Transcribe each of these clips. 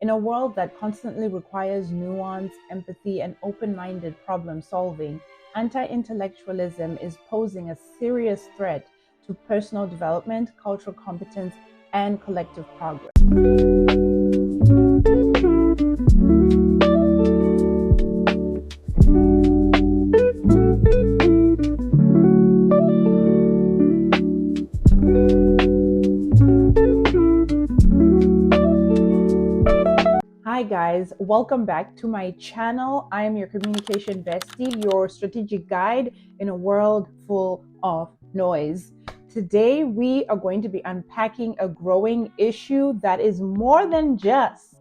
In a world that constantly requires nuance, empathy, and open-minded problem solving, anti-intellectualism is posing a serious threat to personal development, cultural competence, and collective progress. Hi guys, welcome back to my channel. I am your communication bestie, your strategic guide in a world full of noise. Today we are going to be unpacking a growing issue that is more than just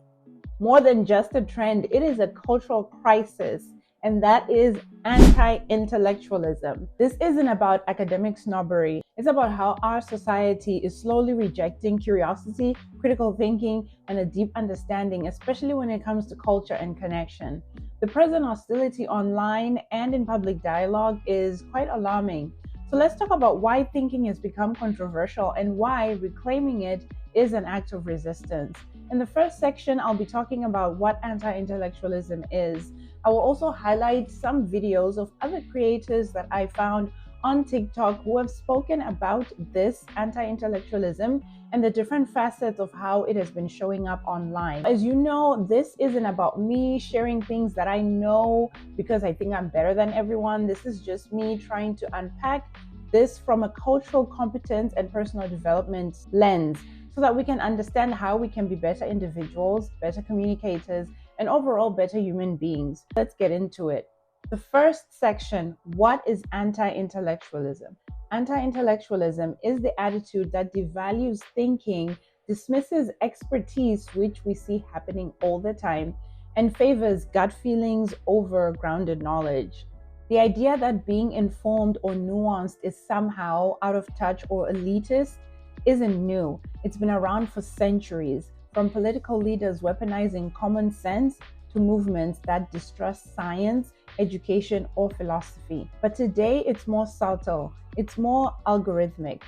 a trend. It is a cultural crisis, and that is anti-intellectualism. This isn't about academic snobbery. It's about how our society is slowly rejecting curiosity, critical thinking, and a deep understanding, especially when it comes to culture and connection. The present hostility online and in public dialogue is quite alarming. So let's talk about why thinking has become controversial and why reclaiming it is an act of resistance. In the first section, I'll be talking about what anti-intellectualism is. I will also highlight some videos of other creators that I found on TikTok who have spoken about this anti-intellectualism and the different facets of how it has been showing up online. As you know, this isn't about me sharing things that I know because I think I'm better than everyone. This is just me trying to unpack this from a cultural competence and personal development lens, so that we can understand how we can be better individuals, better communicators, and overall better human beings. Let's get into it. The first section, what is anti-intellectualism? Anti-intellectualism is the attitude that devalues thinking, dismisses expertise, which we see happening all the time, and favors gut feelings over grounded knowledge. The idea that being informed or nuanced is somehow out of touch or elitist isn't new. It's been around for centuries, from political leaders weaponizing common sense to movements that distrust science, education, or philosophy. But today it's more subtle, it's more algorithmic.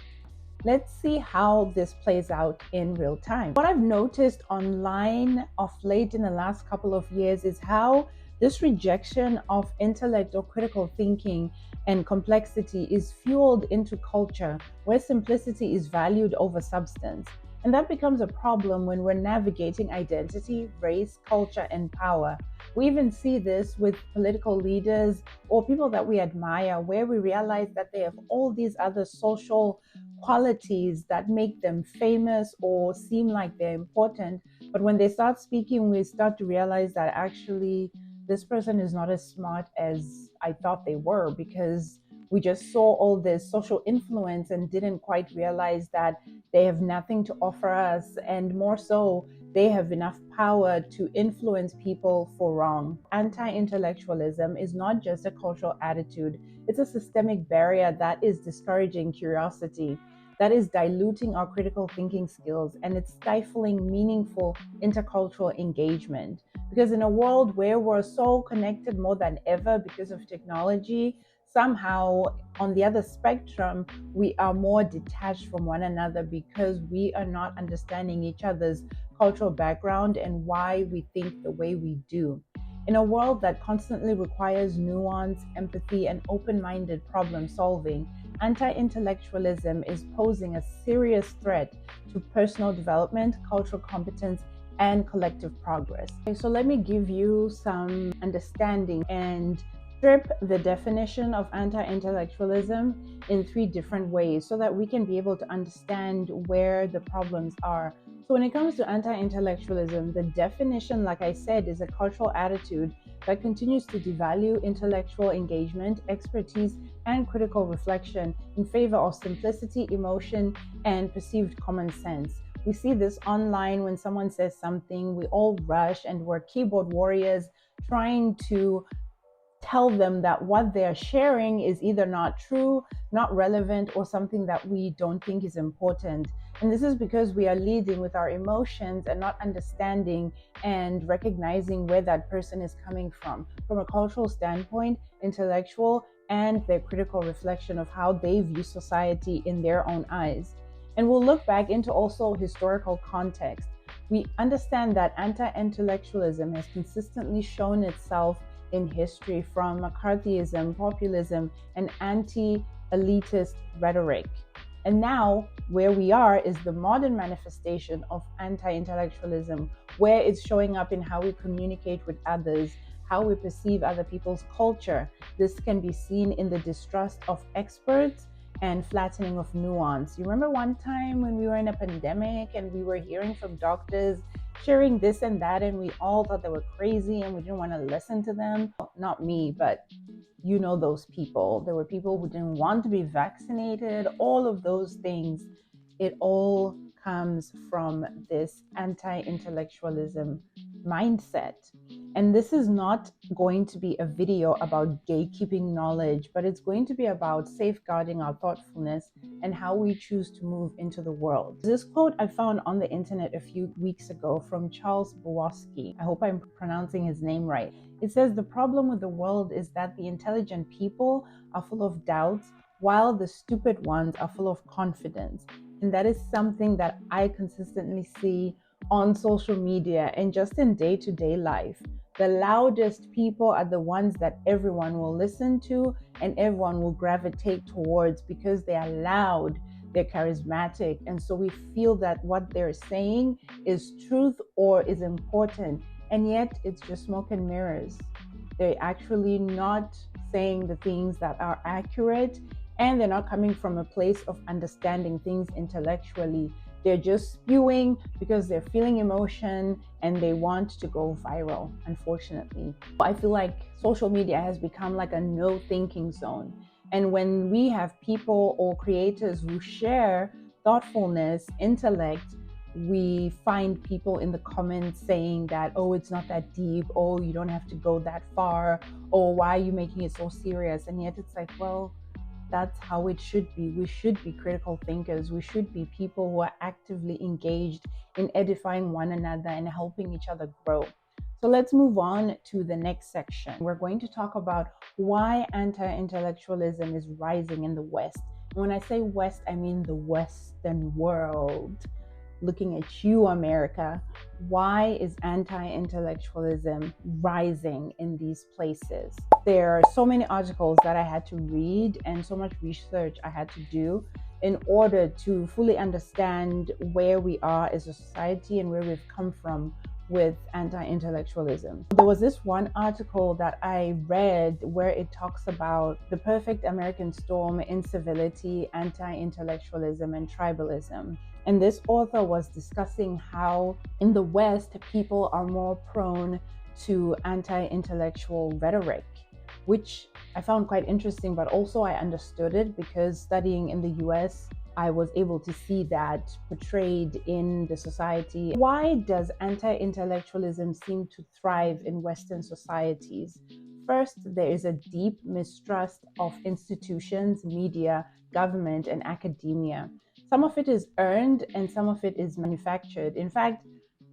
Let's see how this plays out in real time. What I've noticed online of late in the last couple of years is how this rejection of intellect or critical thinking and complexity is fueled into culture where simplicity is valued over substance. And that becomes a problem when we're navigating identity, race, culture, and power. We even see this with political leaders or people that we admire, where we realize that they have all these other social qualities that make them famous or seem like they're important. But when they start speaking, we start to realize that actually this person is not as smart as I thought they were, because we just saw all this social influence and didn't quite realize that they have nothing to offer us, and more so, they have enough power to influence people for wrong. Anti-intellectualism is not just a cultural attitude, it's a systemic barrier that is discouraging curiosity, that is diluting our critical thinking skills, and it's stifling meaningful intercultural engagement. Because in a world where we're so connected more than ever because of technology, somehow on the other spectrum, we are more detached from one another because we are not understanding each other's cultural background and why we think the way we do. In a world that constantly requires nuance, empathy, and open-minded problem solving, anti-intellectualism is posing a serious threat to personal development, cultural competence, and collective progress. Okay, so let me give you some understanding and strip the definition of anti-intellectualism in three different ways so that we can be able to understand where the problems are. So when it comes to anti-intellectualism, the definition, like I said, is a cultural attitude that continues to devalue intellectual engagement, expertise, and critical reflection in favor of simplicity, emotion, and perceived common sense. We see this online when someone says something, we all rush and we're keyboard warriors trying to tell them that what they're sharing is either not true, not relevant, or something that we don't think is important. And this is because we are leading with our emotions and not understanding and recognizing where that person is coming from a cultural standpoint, intellectual, and their critical reflection of how they view society in their own eyes. And we'll look back into also historical context. We understand that anti-intellectualism has consistently shown itself in history, from McCarthyism, populism, and anti-elitist rhetoric. And now, where we are is the modern manifestation of anti-intellectualism, where it's showing up in how we communicate with others, how we perceive other people's culture. This can be seen in the distrust of experts and flattening of nuance. You remember one time when we were in a pandemic and we were hearing from doctors sharing this and that, and we all thought they were crazy and we didn't want to listen to them? Not me, but you know those people. There were people who didn't want to be vaccinated, all of those things. It all comes from this anti-intellectualism mindset. And this is not going to be a video about gatekeeping knowledge, but it's going to be about safeguarding our thoughtfulness and how we choose to move into the world. This quote I found on the internet a few weeks ago from Charles Bukowski. I hope I'm pronouncing his name right. It says, "The problem with the world is that the intelligent people are full of doubts, while the stupid ones are full of confidence." And that is something that I consistently see on social media and just in day-to-day life. The loudest people are the ones that everyone will listen to and everyone will gravitate towards because they are loud, they're charismatic, and so we feel that what they're saying is truth or is important, and yet it's just smoke and mirrors. They're actually not saying the things that are accurate, and they're not coming from a place of understanding things intellectually. They're just spewing because they're feeling emotion and they want to go viral, unfortunately. I feel like social media has become like a no thinking zone. And when we have people or creators who share thoughtfulness, intellect, we find people in the comments saying that, oh, it's not that deep, oh, you don't have to go that far, or why are you making it so serious? And yet it's like, well, that's how it should be. We should be critical thinkers. We should be people who are actively engaged in edifying one another and helping each other grow. So let's move on to the next section. We're going to talk about why anti-intellectualism is rising in the West. And when I say West, I mean the Western world. Looking at you, America. Why is anti-intellectualism rising in these places? There are so many articles that I had to read and so much research I had to do in order to fully understand where we are as a society and where we've come from with anti-intellectualism. There was this one article that I read where it talks about the perfect American storm: incivility, anti-intellectualism, and tribalism. And this author was discussing how in the West, people are more prone to anti-intellectual rhetoric, which I found quite interesting, but also I understood it because studying in the US, I was able to see that portrayed in the society. Why does anti-intellectualism seem to thrive in Western societies? First, there is a deep mistrust of institutions, media, government, and academia. Some of it is earned and some of it is manufactured. In fact,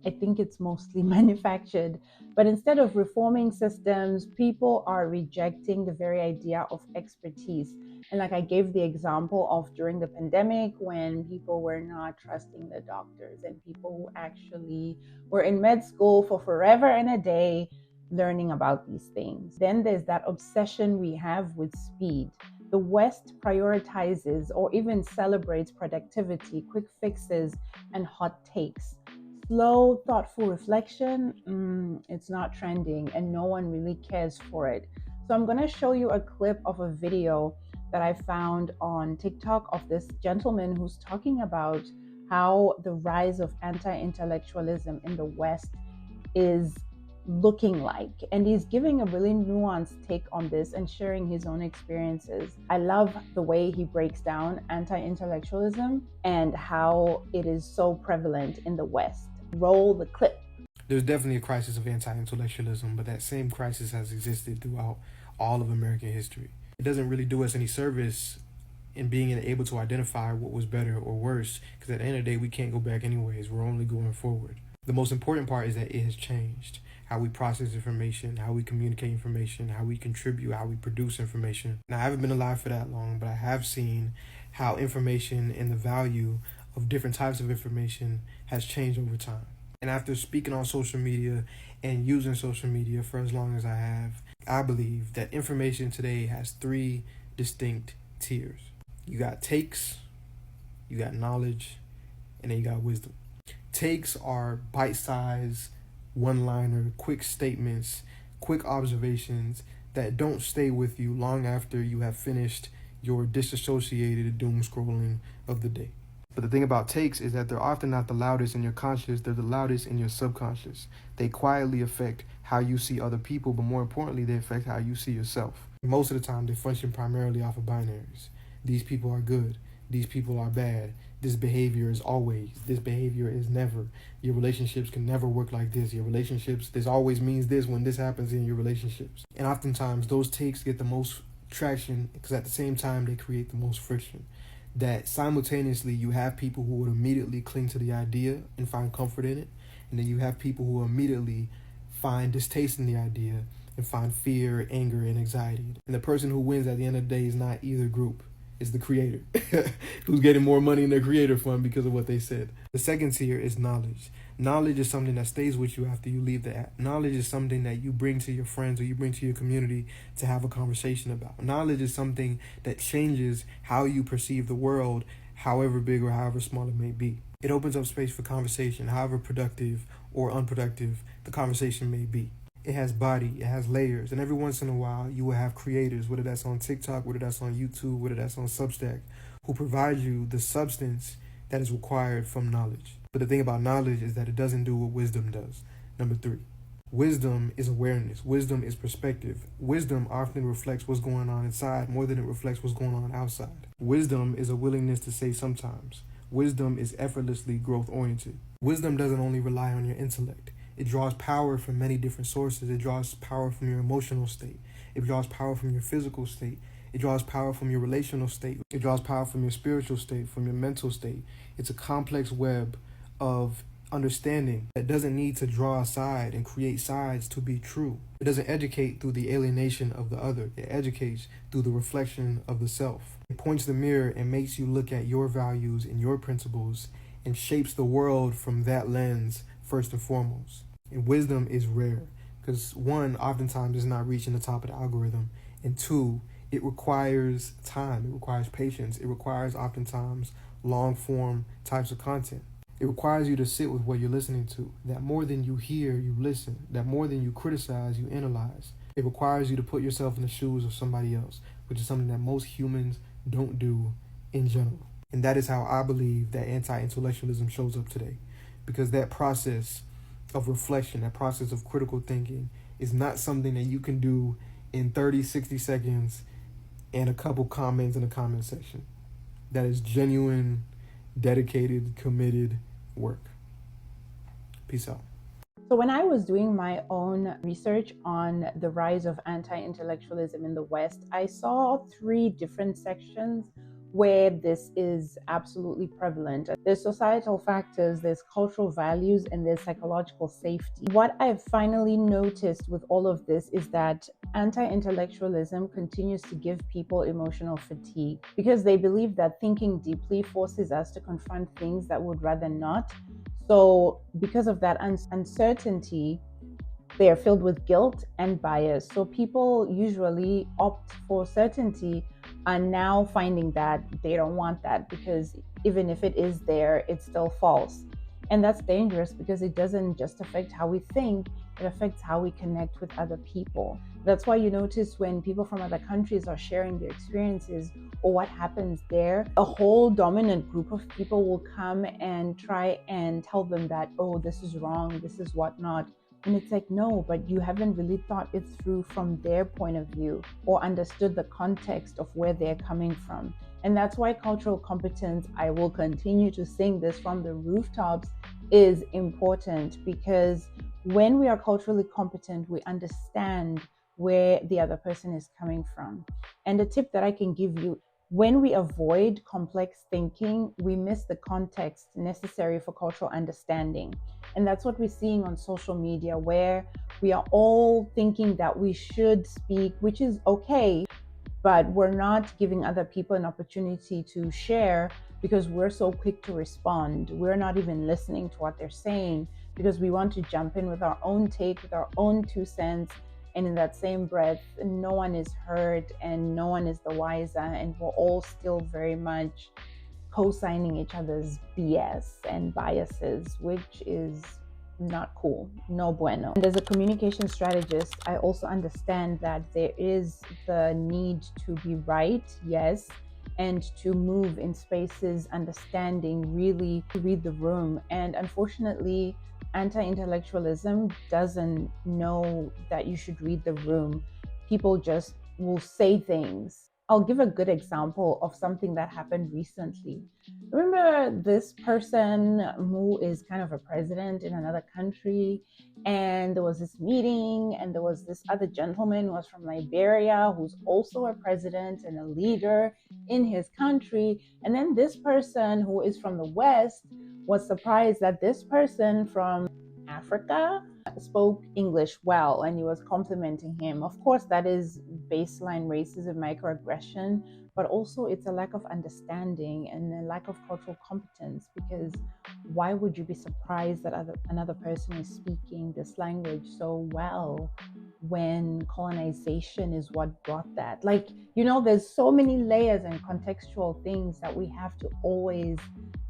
I think it's mostly manufactured. But instead of reforming systems, people are rejecting the very idea of expertise. And like I gave the example of during the pandemic, when people were not trusting the doctors and people who actually were in med school for forever and a day learning about these things. Then there's that obsession we have with speed. The West prioritizes or even celebrates productivity, quick fixes, and hot takes. Slow, thoughtful reflection, it's not trending and no one really cares for it. So I'm going to show you a clip of a video that I found on TikTok of this gentleman who's talking about how the rise of anti-intellectualism in the West is looking like, and he's giving a really nuanced take on this and sharing his own experiences. I love the way he breaks down anti-intellectualism and how it is so prevalent in the West. Roll the clip. There's definitely a crisis of anti-intellectualism, but that same crisis has existed throughout all of American history. It doesn't really do us any service in being able to identify what was better or worse, because at the end of the day, we can't go back anyways. We're only going forward. The most important part is that it has changed. How we process information, how we communicate information, how we contribute, how we produce information. Now, I haven't been alive for that long, but I have seen how information and the value of different types of information has changed over time. And after speaking on social media and using social media for as long as I have, I believe that information today has three distinct tiers. You got takes, you got knowledge, and then you got wisdom. Takes are bite-sized, one-liner, quick statements, quick observations that don't stay with you long after you have finished your disassociated doom scrolling of the day. But the thing about takes is that they're often not the loudest in your conscious, they're the loudest in your subconscious. They quietly affect how you see other people, but more importantly, they affect how you see yourself. Most of the time, they function primarily off of binaries. These people are good. These people are bad. This behavior is always. This behavior is never. Your relationships can never work like this. Your relationships, this always means this when this happens in your relationships. And oftentimes, those takes get the most traction because at the same time, they create the most friction. That simultaneously you have people who would immediately cling to the idea and find comfort in it, and then you have people who immediately find distaste in the idea and find fear, anger, and anxiety. And the person who wins at the end of the day is not either group. It's the creator who's getting more money in their creator fund because of what they said. The second tier is knowledge. Knowledge is something that stays with you after you leave the app. Knowledge is something that you bring to your friends or you bring to your community to have a conversation about. Knowledge is something that changes how you perceive the world, however big or however small it may be. It opens up space for conversation, however productive or unproductive the conversation may be. It has body, it has layers, and every once in a while you will have creators, whether that's on TikTok, whether that's on YouTube, whether that's on Substack, who provide you the substance that is required from knowledge. But the thing about knowledge is that it doesn't do what wisdom does. Number 3, wisdom is awareness. Wisdom is perspective. Wisdom often reflects what's going on inside more than it reflects what's going on outside. Wisdom is a willingness to say sometimes. Wisdom is effortlessly growth-oriented. Wisdom doesn't only rely on your intellect. It draws power from many different sources. It draws power from your emotional state. It draws power from your physical state. It draws power from your relational state. It draws power from your spiritual state, from your mental state. It's a complex web of understanding that doesn't need to draw aside and create sides to be true. It doesn't educate through the alienation of the other. It educates through the reflection of the self. It points the mirror and makes you look at your values and your principles and shapes the world from that lens first and foremost. And wisdom is rare because 1, oftentimes it's not reaching the top of the algorithm, and 2, it requires time, it requires patience, it requires oftentimes long form types of content. It requires you to sit with what you're listening to, that more than you hear, you listen, that more than you criticize, you analyze. It requires you to put yourself in the shoes of somebody else, which is something that most humans don't do in general. And that is how I believe that anti-intellectualism shows up today, because that process of reflection, that process of critical thinking is not something that you can do in 30, 60 seconds and a couple comments in the comment section. That is genuine, dedicated, committed work. Peace out. So, when I was doing my own research on the rise of anti-intellectualism in the West, I saw 3 different sections where this is absolutely prevalent. There's societal factors, there's cultural values, and there's psychological safety. What I've finally noticed with all of this is that anti-intellectualism continues to give people emotional fatigue because they believe that thinking deeply forces us to confront things that would rather not. So, because of that uncertainty, they are filled with guilt and bias. So people usually opt for certainty and now finding that they don't want that because even if it is there, it's still false. And that's dangerous because it doesn't just affect how we think, it affects how we connect with other people. That's why you notice when people from other countries are sharing their experiences or what happens there, a whole dominant group of people will come and try and tell them that, oh, this is wrong, this is whatnot. And it's like, no, but you haven't really thought it through from their point of view or understood the context of where they're coming from. And that's why cultural competence, I will continue to sing this from the rooftops, is important because when we are culturally competent, we understand where the other person is coming from. And the tip that I can give you, when we avoid complex thinking, we miss the context necessary for cultural understanding. And that's what we're seeing on social media, where we are all thinking that we should speak, which is okay, but we're not giving other people an opportunity to share because we're so quick to respond. We're not even listening to what they're saying because we want to jump in with our own take, with our own 2 cents. And in that same breath, no one is heard and no one is the wiser. And we're all still very much co-signing each other's BS and biases, which is not cool, no bueno. And as a communication strategist, I also understand that there is the need to be right, yes, and to move in spaces, understanding, really to read the room. And unfortunately, anti-intellectualism doesn't know that you should read the room. People just will say things. I'll give a good example of something that happened recently. Remember this person who is kind of a president in another country, and there was this meeting, and there was this other gentleman who was from Liberia who's also a president and a leader in his country. And then this person who is from the West was surprised that this person from Africa spoke English well, and he was complimenting him. Of course, that is baseline racism, microaggression, but also it's a lack of understanding and a lack of cultural competence, because why would you be surprised that another person is speaking this language so well when colonization is what brought that? Like, there's so many layers and contextual things that we have to always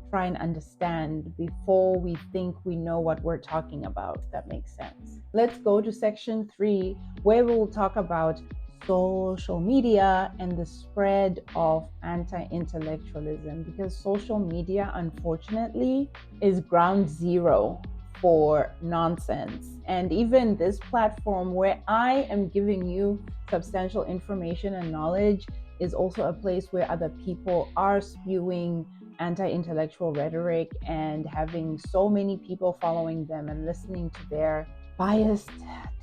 try and understand before we think we know what we're talking about, if that makes sense. Let's go to section 3, where we'll talk about social media and the spread of anti-intellectualism, because social media, unfortunately, is ground zero for nonsense. And even this platform where I am giving you substantial information and knowledge is also a place where other people are spewing anti-intellectual rhetoric and having so many people following them and listening to their biased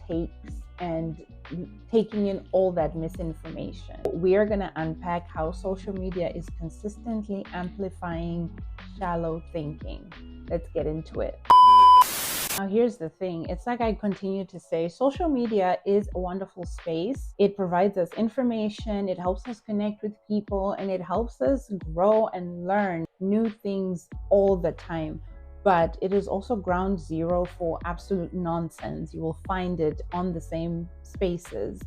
takes and taking in all that misinformation. We are going to unpack how social media is consistently amplifying shallow thinking. Let's get into it. Now, here's the thing. It's like I continue to say, social media is a wonderful space. It provides us information, it helps us connect with people, and it helps us grow and learn new things all the time. But it is also ground zero for absolute nonsense. You will find it on the same spaces.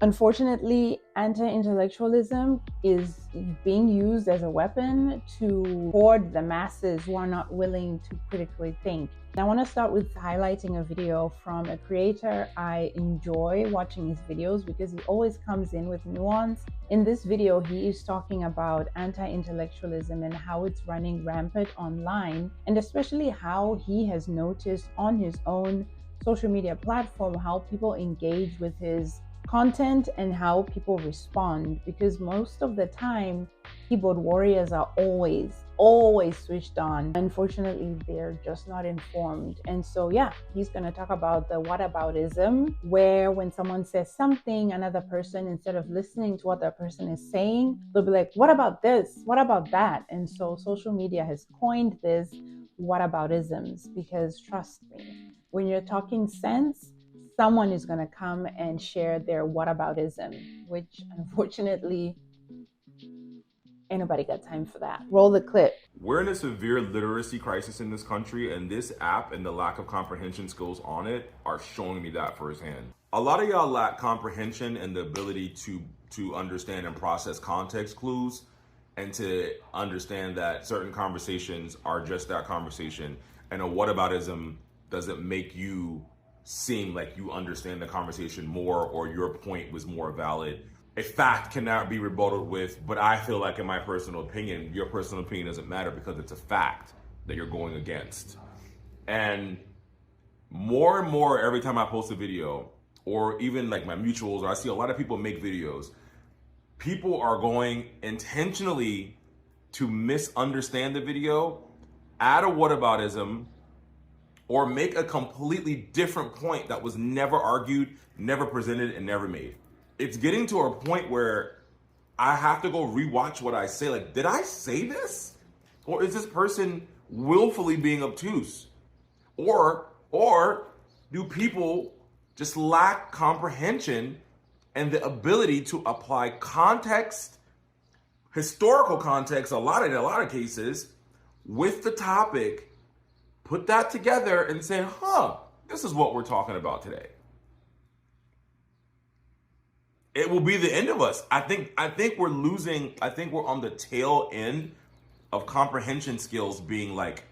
Unfortunately, anti-intellectualism is being used as a weapon to hoard the masses who are not willing to critically think. And I want to start with highlighting a video from a creator. I enjoy watching his videos because he always comes in with nuance. In this video, he is talking about anti-intellectualism and how it's running rampant online, and especially how he has noticed on his own social media platform how people engage with his content and how people respond, because most of the time keyboard warriors are always switched on. Unfortunately, they're just not informed. And so he's going to talk about the whataboutism, where when someone says something, another person, instead of listening to what that person is saying, they'll be like, what about this, what about that? And so social media has coined this whataboutisms, because trust me, when you're talking sense, someone is going to come and share their whataboutism, which unfortunately ain't nobody got time for that. Roll the clip. We're in a severe literacy crisis in this country, and this app and the lack of comprehension skills on it are showing me that firsthand. A lot of y'all lack comprehension and the ability to understand and process context clues, and to understand that certain conversations are just that conversation, and a whataboutism doesn't make you seem like you understand the conversation more or your point was more valid. A fact cannot be rebutted with, but I feel like in my personal opinion, your personal opinion doesn't matter because it's a fact that you're going against. And more every time I post a video, or even like my mutuals, or I see a lot of people make videos, people are going intentionally to misunderstand the video, add a whataboutism, or make a completely different point that was never argued, never presented, and never made. It's getting to a point where I have to go rewatch what I say. Like, did I say this? Or is this person willfully being obtuse? Or do people just lack comprehension and the ability to apply context, historical context, in a lot of cases, with the topic, put that together and say, this is what we're talking about today. It will be the end of us. I think we're losing, I think we're on the tail end of comprehension skills being like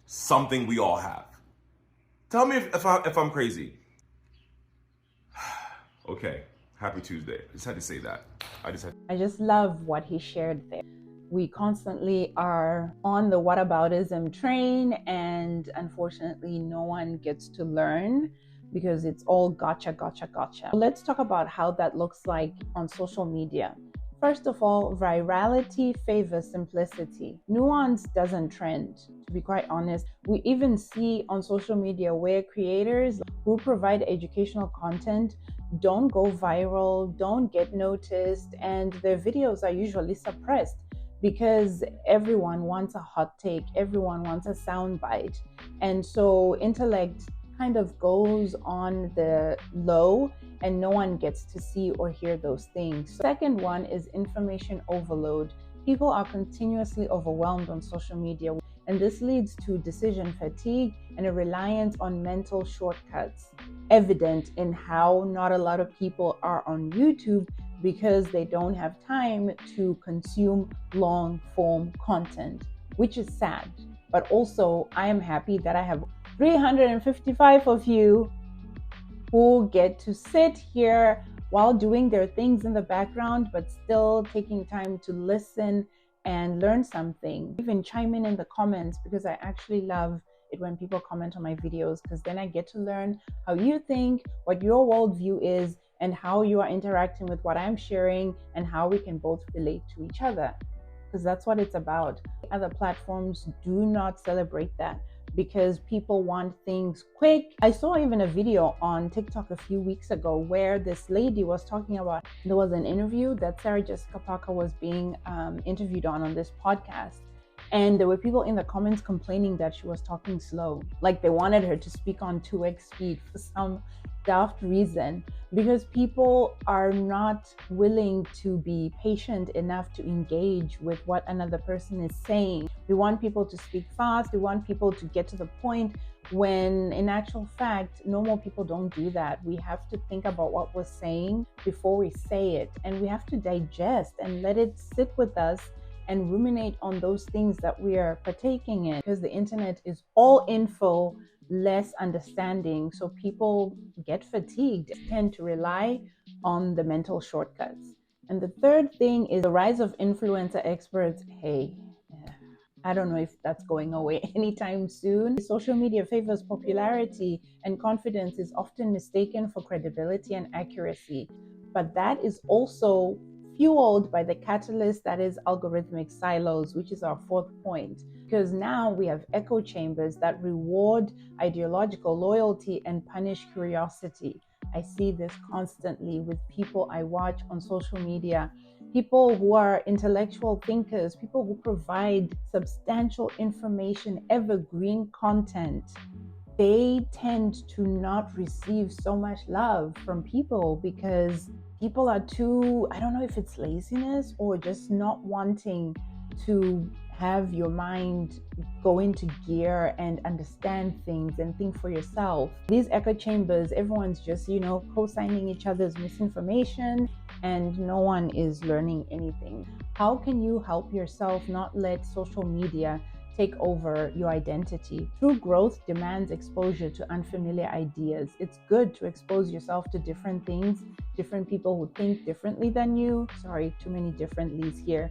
something we all have. Tell me if I'm crazy. Okay, happy Tuesday. I just had to say that. I just love what he shared there. We constantly are on the whataboutism train, and unfortunately no one gets to learn because it's all gotcha. Let's talk about how that looks like on social media. First of all, virality favors simplicity. Nuance doesn't trend, to be quite honest. We even see on social media where creators who provide educational content don't go viral, don't get noticed, and their videos are usually suppressed because everyone wants a hot take, everyone wants a soundbite. And so intellect kind of goes on the low and no one gets to see or hear those things. Second one is information overload. People are continuously overwhelmed on social media, and this leads to decision fatigue and a reliance on mental shortcuts, evident in how not a lot of people are on YouTube because they don't have time to consume long form content, which is sad. But also, I am happy that I have 355 of you who get to sit here while doing their things in the background, but still taking time to listen and learn something. Even chime in the comments, because I actually love it when people comment on my videos, because then I get to learn how you think, what your worldview is, and how you are interacting with what I'm sharing, and how we can both relate to each other, because that's what it's about. Other platforms do not celebrate that because people want things quick. I saw even a video on TikTok a few weeks ago where this lady was talking about, there was an interview that Sarah Jessica Parker was being interviewed on this podcast. And there were people in the comments complaining that she was talking slow. Like they wanted her to speak on 2x speed for some daft reason, because people are not willing to be patient enough to engage with what another person is saying. We want people to speak fast. We want people to get to the point, when in actual fact, normal people don't do that. We have to think about what we're saying before we say it. And we have to digest and let it sit with us and ruminate on those things that we are partaking in, because the internet is all info, less understanding. So people get fatigued, tend to rely on the mental shortcuts. And the third thing is the rise of influencer experts. Hey, I don't know if that's going away anytime soon. Social media favors popularity, and confidence is often mistaken for credibility and accuracy. But that is also fueled by the catalyst that is algorithmic silos, which is our fourth point. Because now we have echo chambers that reward ideological loyalty and punish curiosity. I see this constantly with people I watch on social media. People who are intellectual thinkers, people who provide substantial information, evergreen content, they tend to not receive so much love from people because people are too, I don't know if it's laziness or just not wanting to have your mind go into gear and understand things and think for yourself. These echo chambers, everyone's just, co-signing each other's misinformation and no one is learning anything. How can you help yourself not let social media take over your identity? True growth demands exposure to unfamiliar ideas. It's good to expose yourself to different things, different people who think differently than you. Sorry, too many differentlies here.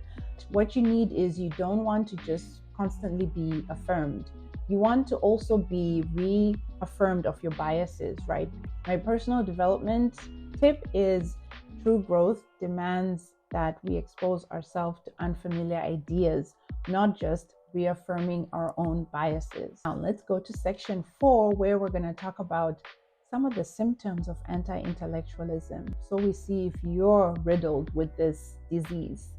What you need is, you don't want to just constantly be affirmed. You want to also be reaffirmed of your biases, right? My personal development tip is, true growth demands that we expose ourselves to unfamiliar ideas, not just reaffirming our own biases. Now let's go to section 4, where we're going to talk about some of the symptoms of anti-intellectualism, so we see if you're riddled with this disease.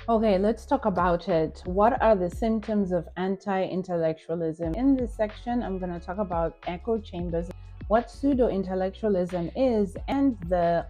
Okay, let's talk about it. What are the symptoms of anti-intellectualism? In this section, I'm going to talk about echo chambers, what pseudo-intellectualism is, and the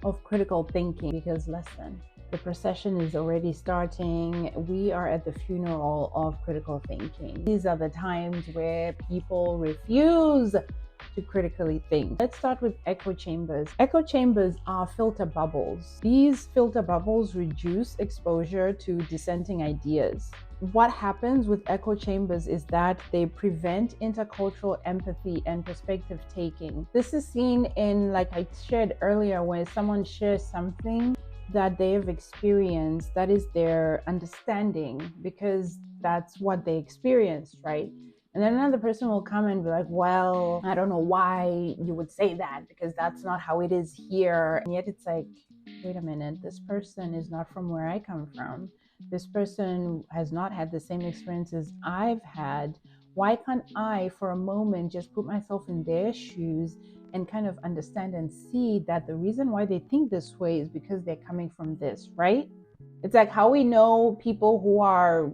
of critical thinking. Because listen, The procession is already starting. We are at the funeral of critical thinking. These are the times where people refuse to critically think. Let's start with echo chambers. Echo chambers are filter bubbles. These filter bubbles reduce exposure to dissenting ideas. What happens with echo chambers is that they prevent intercultural empathy and perspective taking. This is seen in, like I shared earlier, when someone shares something that they have experienced, that is their understanding, because that's what they experienced, right? And then another person will come and be like, well, I don't know why you would say that, because that's not how it is here. And yet it's like, wait a minute, this person is not from where I come from. This person has not had the same experiences I've had. Why can't I, for a moment, just put myself in their shoes and kind of understand and see that the reason why they think this way is because they're coming from this, right? It's like how we know people who are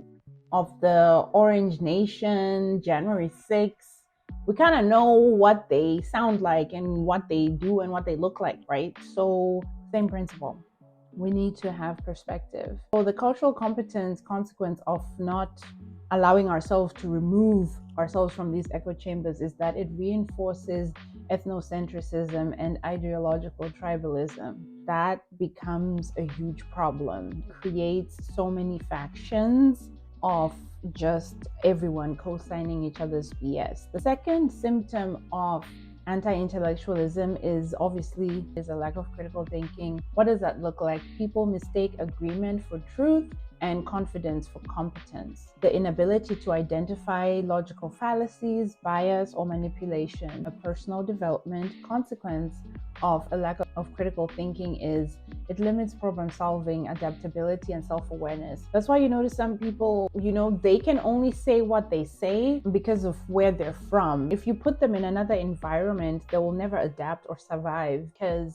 of the Orange Nation, January 6th, we kind of know what they sound like and what they do and what they look like, right? So same principle. We need to have perspective. So the cultural competence consequence of not allowing ourselves to remove ourselves from these echo chambers is that it reinforces ethnocentrism and ideological tribalism. That becomes a huge problem. It creates so many factions of just everyone co-signing each other's BS. The second symptom of anti-intellectualism is obviously a lack of critical thinking. What does that look like? People mistake agreement for truth and confidence for competence. The inability to identify logical fallacies, bias, or manipulation. A personal development consequence of a lack of critical thinking is it limits problem solving, adaptability, and self-awareness. That's why you notice some people, they can only say what they say because of where they're from. If you put them in another environment, they will never adapt or survive because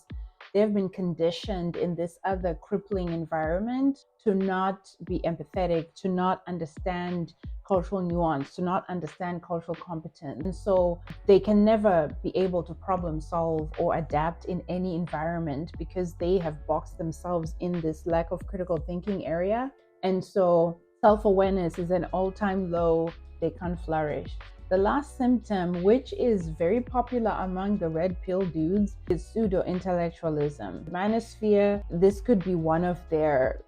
they've been conditioned in this other crippling environment to not be empathetic, to not understand cultural nuance, to not understand cultural competence. And so they can never be able to problem solve or adapt in any environment because they have boxed themselves in this lack of critical thinking area. And so self-awareness is an all-time low. They can't flourish. The last symptom, which is very popular among the red pill dudes, is pseudo-intellectualism. Manosphere, this could be one of their,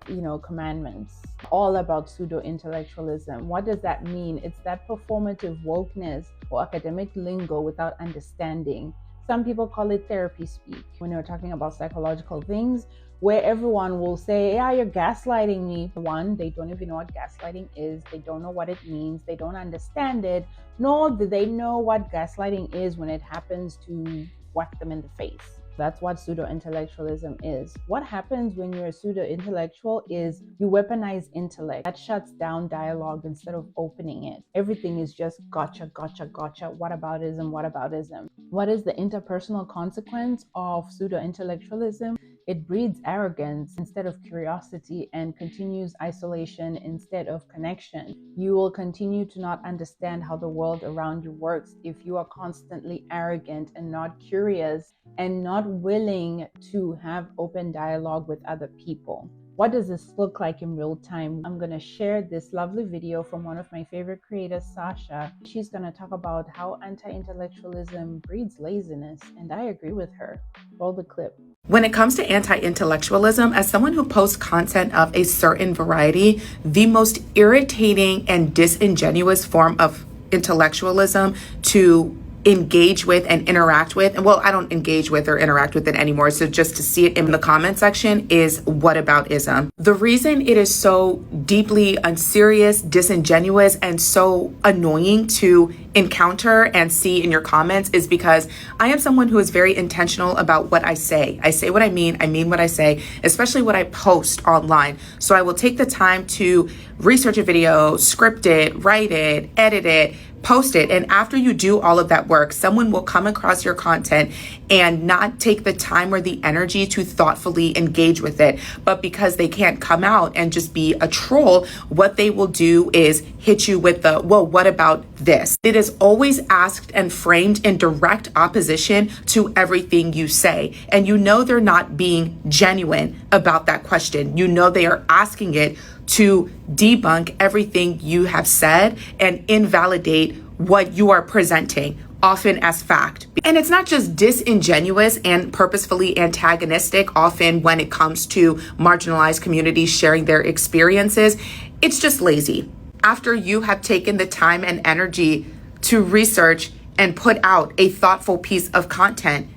commandments. All about pseudo-intellectualism. What does that mean? It's that performative wokeness or academic lingo without understanding. Some people call it therapy speak when they're talking about psychological things, where everyone will say, yeah, you're gaslighting me. One, they don't even know what gaslighting is. They don't know what it means. They don't understand it, nor do they know what gaslighting is when it happens to whack them in the face. That's what pseudo-intellectualism is. What happens when you're a pseudo-intellectual is you weaponize intellect. That shuts down dialogue instead of opening it. Everything is just gotcha, gotcha, gotcha. Whataboutism, whataboutism. What is the interpersonal consequence of pseudo-intellectualism? It breeds arrogance instead of curiosity and continues isolation instead of connection. You will continue to not understand how the world around you works if you are constantly arrogant and not curious and not willing to have open dialogue with other people. What does this look like in real time? I'm going to share this lovely video from one of my favorite creators, Sasha. She's going to talk about how anti-intellectualism breeds laziness, and I agree with her. Roll the clip. When it comes to anti-intellectualism, as someone who posts content of a certain variety, the most irritating and disingenuous form of intellectualism to engage with and interact with, and well, I don't engage with or interact with it anymore, so just to see it in the comment section, is whataboutism. The reason it is so deeply unserious, disingenuous, and so annoying to encounter and see in your comments is because I am someone who is very intentional about what I say. I say what I mean what I say, especially what I post online. So I will take the time to research a video, script it, write it, edit it, post it. And after you do all of that work, someone will come across your content and not take the time or the energy to thoughtfully engage with it. But because they can't come out and just be a troll, what they will do is hit you with the, well, what about this? It is always asked and framed in direct opposition to everything you say. And you know they're not being genuine about that question. You know they are asking it to debunk everything you have said and invalidate what you are presenting, often as fact. And it's not just disingenuous and purposefully antagonistic, often when it comes to marginalized communities sharing their experiences. It's just lazy. After you have taken the time and energy to research and put out a thoughtful piece of content,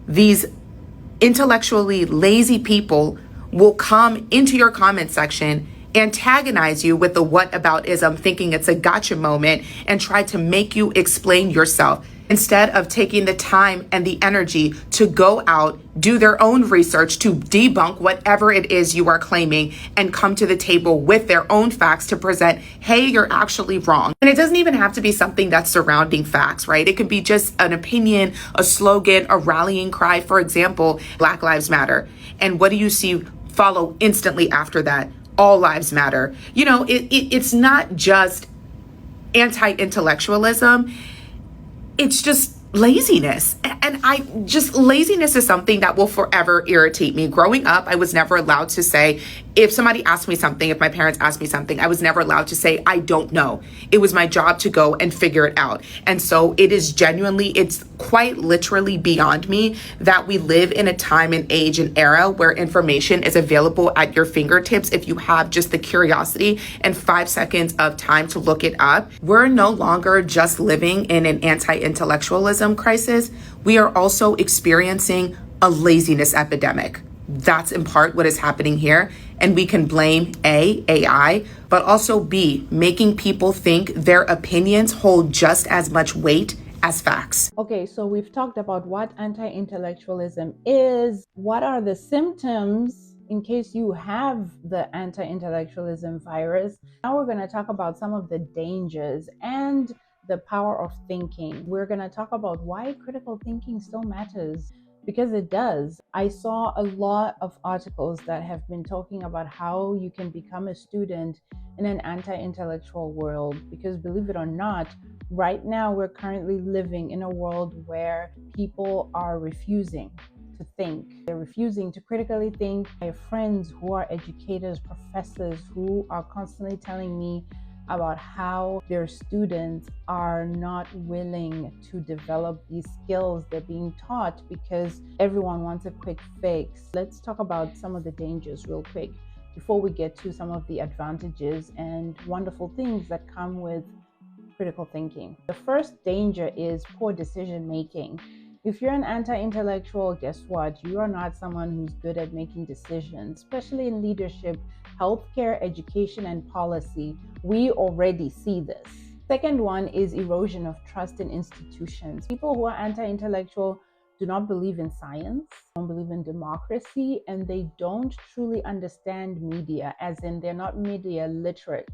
these intellectually lazy people will come into your comment section, antagonize you with the whataboutism, thinking it's a gotcha moment, and try to make you explain yourself instead of taking the time and the energy to go out, do their own research to debunk whatever it is you are claiming, and come to the table with their own facts to present, hey, you're actually wrong. And it doesn't even have to be something that's surrounding facts, right? It could be just an opinion, a slogan, a rallying cry. For example, Black Lives Matter. And what do you see follow instantly after that? All lives matter. You know, it's not just anti-intellectualism. It's just laziness. And laziness is something that will forever irritate me. Growing up, I was never allowed to say, if somebody asked me something, if my parents asked me something, I was never allowed to say, I don't know. It was my job to go and figure it out. And so it's quite literally beyond me that we live in a time and age and era where information is available at your fingertips if you have just the curiosity and 5 seconds of time to look it up. We're no longer just living in an anti-intellectualism crisis. We are also experiencing a laziness epidemic. That's in part what is happening here. And we can blame AI, but also B, making people think their opinions hold just as much weight as facts. Okay, so we've talked about what anti-intellectualism is. What are the symptoms in case you have the anti-intellectualism virus? Now we're going to talk about some of the dangers and the power of thinking. We're going to talk about why critical thinking still matters, because it does. I saw a lot of articles that have been talking about how you can become a student in an anti-intellectual world, because believe it or not, right now we're currently living in a world where people are refusing to think. They're refusing to critically think. I have friends who are educators, professors, who are constantly telling me about how their students are not willing to develop these skills they're being taught because everyone wants a quick fix. Let's talk about some of the dangers real quick before we get to some of the advantages and wonderful things that come with critical thinking. The first danger is poor decision making. If you're an anti-intellectual, guess what? You are not someone who's good at making decisions, especially in leadership, healthcare, education, and policy. We already see this. Second one is erosion of trust in institutions. People who are anti-intellectual do not believe in science, don't believe in democracy, and they don't truly understand media, as in they're not media literate.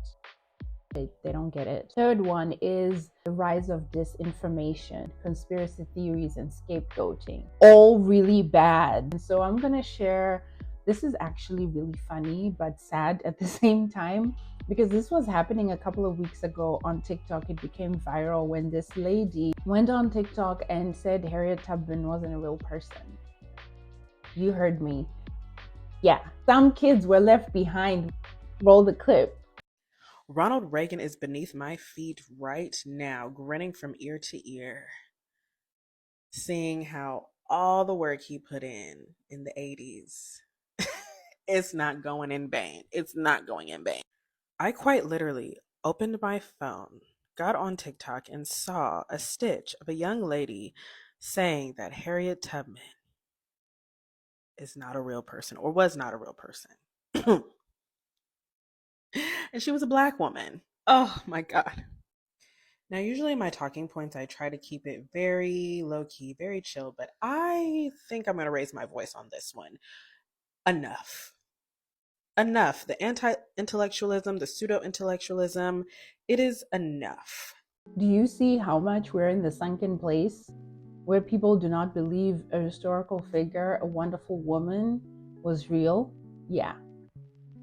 They don't get it. Third one is the rise of disinformation, conspiracy theories, and scapegoating. All really bad. And so I'm going to share, this is actually really funny, but sad at the same time, because this was happening a couple of weeks ago on TikTok. It became viral when this lady went on TikTok and said Harriet Tubman wasn't a real person. You heard me. Yeah, some kids were left behind. Roll the clip. Ronald Reagan is beneath my feet right now, grinning from ear to ear, seeing how all the work he put in the 80s, it's not going in vain. It's not going in vain. I quite literally opened my phone, got on TikTok, and saw a stitch of a young lady saying that Harriet Tubman is not a real person or was not a real person. And she was a Black woman. Oh my God. Now, usually my talking points, I try to keep it very low key, very chill, but I think I'm going to raise my voice on this one. Enough. Enough. The anti-intellectualism, the pseudo-intellectualism, it is enough. Do you see how much we're in the sunken place where people do not believe a historical figure, a wonderful woman, was real? Yeah.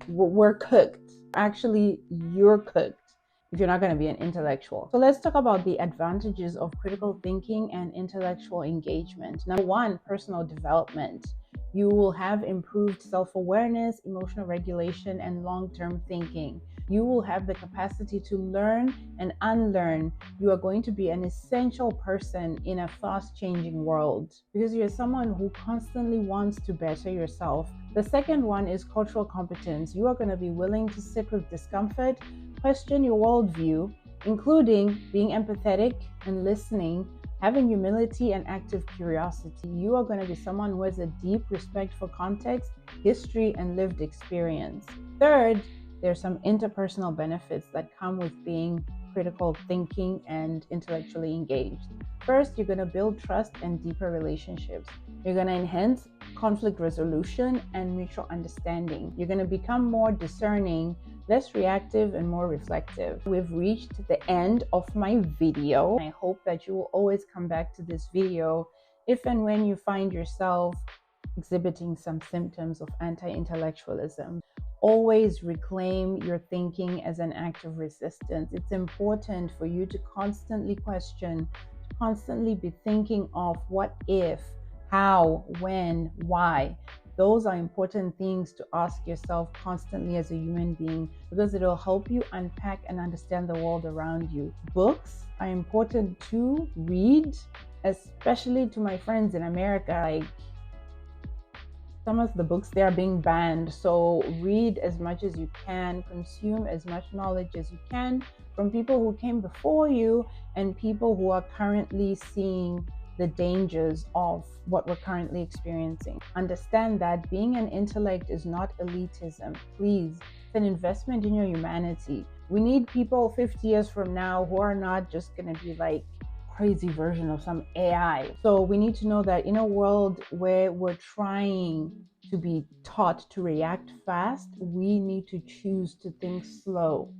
We're cooked. Actually, you're cooked if you're not going to be an intellectual. So let's talk about the advantages of critical thinking and intellectual engagement. Number one, personal development. You will have improved self-awareness, emotional regulation, and long-term thinking. You will have the capacity to learn and unlearn. You are going to be an essential person in a fast-changing world because you're someone who constantly wants to better yourself. The second one is cultural competence. You are going to be willing to sit with discomfort, question your worldview, including being empathetic and listening, having humility and active curiosity. You are going to be someone who has a deep respect for context, history, and lived experience. Third, there's some interpersonal benefits that come with being critical thinking and intellectually engaged. First, you're going to build trust and deeper relationships. You're going to enhance conflict resolution and mutual understanding. You're going to become more discerning, less reactive, and more reflective. We've reached the end of my video. I hope that you will always come back to this video if and when you find yourself exhibiting some symptoms of anti-intellectualism. Always reclaim your thinking as an act of resistance. It's important for you to constantly question, to constantly be thinking of what if, how, when, why. Those are important things to ask yourself constantly as a human being because it'll help you unpack and understand the world around you. Books are important to read, especially to my friends in America. Like, some of the books, they are being banned, so read as much as you can, consume as much knowledge as you can from people who came before you and people who are currently seeing the dangers of what we're currently experiencing. Understand that being an intellect is not elitism. Please, it's an investment in your humanity. We need people 50 years from now who are not just going to be like crazy version of some AI. So we need to know that in a world where we're trying to be taught to react fast, we need to choose to think slow.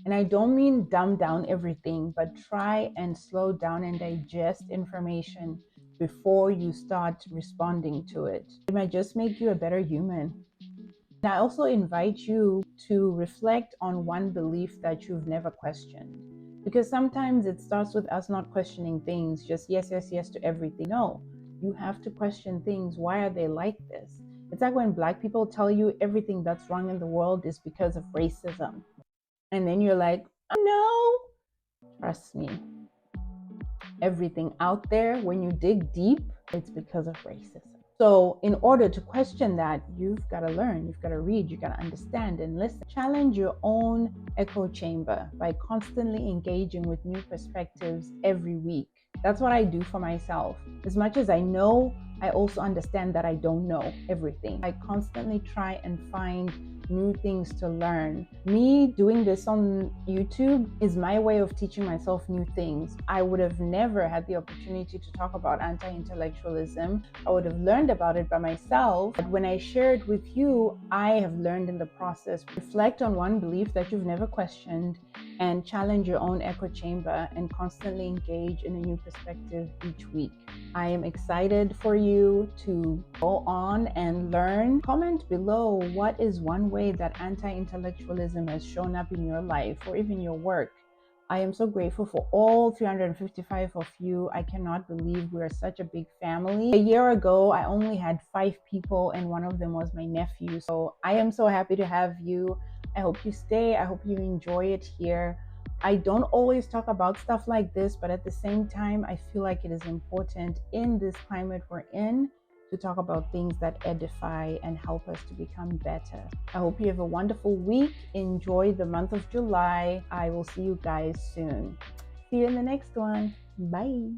And I don't mean dumb down everything, but try and slow down and digest information before you start responding to it. It might just make you a better human. And I also invite you to reflect on one belief that you've never questioned. Because sometimes it starts with us not questioning things, just yes, yes, yes to everything. No, you have to question things. Why are they like this? It's like when Black people tell you everything that's wrong in the world is because of racism. And then you're like, oh, no, trust me. Everything out there, when you dig deep, it's because of racism. So in order to question that, you've got to learn, you've got to read, you've got to understand and listen. Challenge your own echo chamber by constantly engaging with new perspectives every week. That's what I do for myself. As much as I know, I also understand that I don't know everything. I constantly try and find new things to learn. Me doing this on YouTube is my way of teaching myself new things. I would have never had the opportunity to talk about anti-intellectualism. I would have learned about it by myself. But when I share it with you, I have learned in the process. Reflect on one belief that you've never questioned and challenge your own echo chamber and constantly engage in a new perspective each week. I am excited for you to go on and learn. Comment below what is one way that anti-intellectualism has shown up in your life or even your work. I am so grateful for all 355 of you. I cannot believe we are such a big family. A year ago, I only had 5 people and one of them was my nephew. So I am so happy to have you. I hope you stay. I hope you enjoy it here. I don't always talk about stuff like this, but at the same time, I feel like it is important in this climate we're in to talk about things that edify and help us to become better. I hope you have a wonderful week. Enjoy the month of July. I will see you guys soon. See you in the next one. Bye.